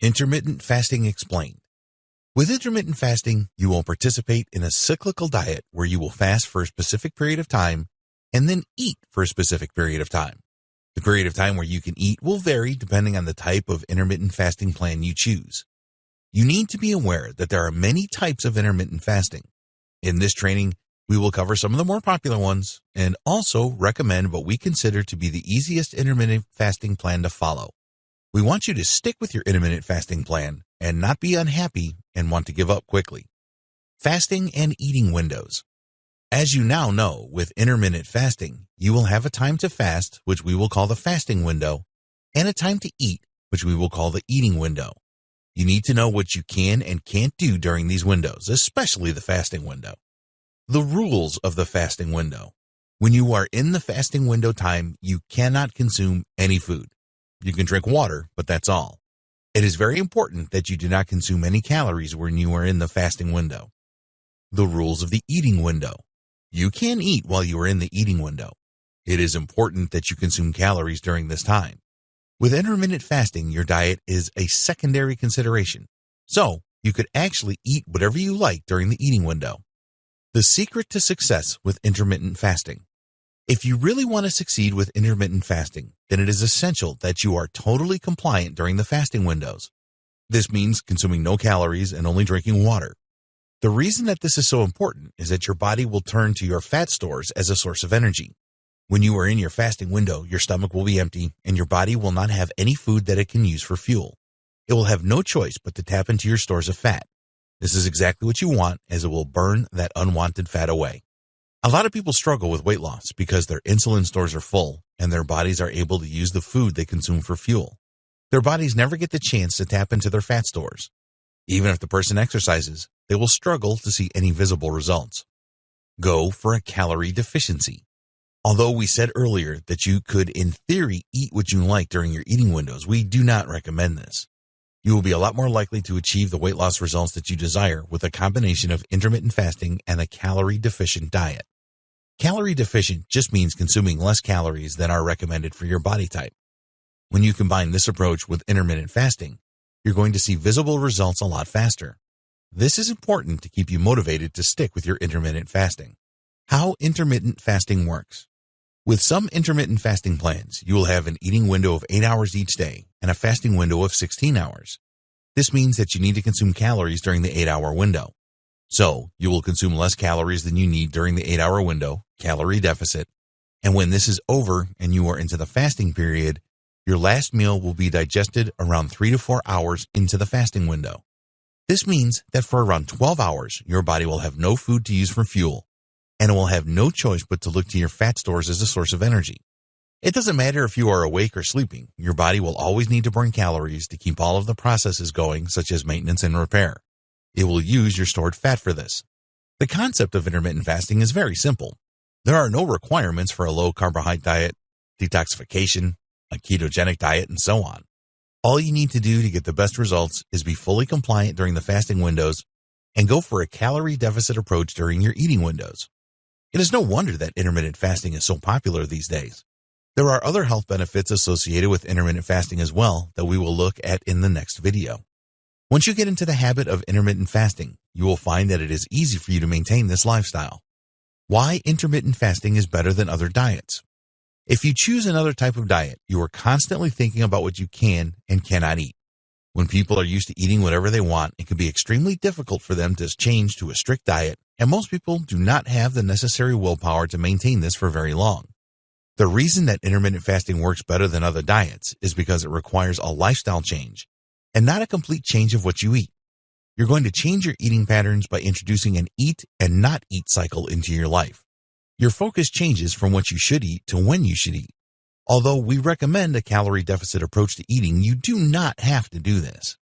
Intermittent fasting explained. With intermittent fasting, you will participate in a cyclical diet where you will fast for a specific period of time and then eat for a specific period of time. The period of time where you can eat will vary depending on the type of intermittent fasting plan you choose. You need to be aware that there are many types of intermittent fasting. In this training, we will cover some of the more popular ones and also recommend what we consider to be the easiest intermittent fasting plan to follow. We want you to stick with your intermittent fasting plan and not be unhappy and want to give up quickly. Fasting and eating windows. As you now know, with intermittent fasting, you will have a time to fast, which we will call the fasting window, and a time to eat, which we will call the eating window. You need to know what you can and can't do during these windows, especially the fasting window. The rules of the fasting window. When you are in the fasting window time, you cannot consume any food. You can drink water, but that's all. It is very important that you do not consume any calories when you are in the fasting window. The rules of the eating window. You can eat while you are in the eating window. It is important that you consume calories during this time. With intermittent fasting, your diet is a secondary consideration, so you could actually eat whatever you like during the eating window. The secret to success with intermittent fasting. If you really want to succeed with intermittent fasting, then it is essential that you are totally compliant during the fasting windows. This means consuming no calories and only drinking water. The reason that this is so important is that your body will turn to your fat stores as a source of energy. When you are in your fasting window, your stomach will be empty and your body will not have any food that it can use for fuel. It will have no choice but to tap into your stores of fat. This is exactly what you want, as it will burn that unwanted fat away. A lot of people struggle with weight loss because their insulin stores are full and their bodies are able to use the food they consume for fuel. Their bodies never get the chance to tap into their fat stores. Even if the person exercises, they will struggle to see any visible results. Go for a calorie deficiency. Although we said earlier that you could, in theory, eat what you like during your eating windows, we do not recommend this. You will be a lot more likely to achieve the weight loss results that you desire with a combination of intermittent fasting and a calorie-deficient diet. Calorie deficient just means consuming less calories than are recommended for your body type. When you combine this approach with intermittent fasting, you're going to see visible results a lot faster. This is important to keep you motivated to stick with your intermittent fasting. How intermittent fasting works. With some intermittent fasting plans, you will have an eating window of 8 hours each day and a fasting window of 16 hours. This means that you need to consume calories during the 8-hour window. So, you will consume less calories than you need during the 8-hour window, calorie deficit, and when this is over and you are into the fasting period, your last meal will be digested around 3 to 4 hours into the fasting window. This means that for around 12 hours, your body will have no food to use for fuel, and it will have no choice but to look to your fat stores as a source of energy. It doesn't matter if you are awake or sleeping, your body will always need to burn calories to keep all of the processes going, such as maintenance and repair. It will use your stored fat for this. The concept of intermittent fasting is very simple. There are no requirements for a low-carbohydrate diet, detoxification, a ketogenic diet, and so on. All you need to do to get the best results is be fully compliant during the fasting windows and go for a calorie deficit approach during your eating windows. It is no wonder that intermittent fasting is so popular these days. There are other health benefits associated with intermittent fasting as well that we will look at in the next video. Once you get into the habit of intermittent fasting, you will find that it is easy for you to maintain this lifestyle. Why intermittent fasting is better than other diets. If you choose another type of diet, you are constantly thinking about what you can and cannot eat. When people are used to eating whatever they want, it can be extremely difficult for them to change to a strict diet, and most people do not have the necessary willpower to maintain this for very long. The reason that intermittent fasting works better than other diets is because it requires a lifestyle change and not a complete change of what you eat. You're going to change your eating patterns by introducing an eat and not eat cycle into your life. Your focus changes from what you should eat to when you should eat. Although we recommend a calorie deficit approach to eating, you do not have to do this.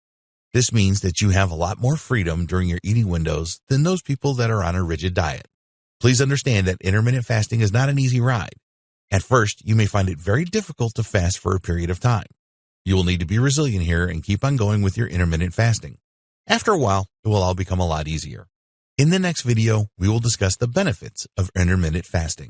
This means that you have a lot more freedom during your eating windows than those people that are on a rigid diet. Please understand that intermittent fasting is not an easy ride. At first, you may find it very difficult to fast for a period of time. You will need to be resilient here and keep on going with your intermittent fasting. After a while, it will all become a lot easier. In the next video, we will discuss the benefits of intermittent fasting.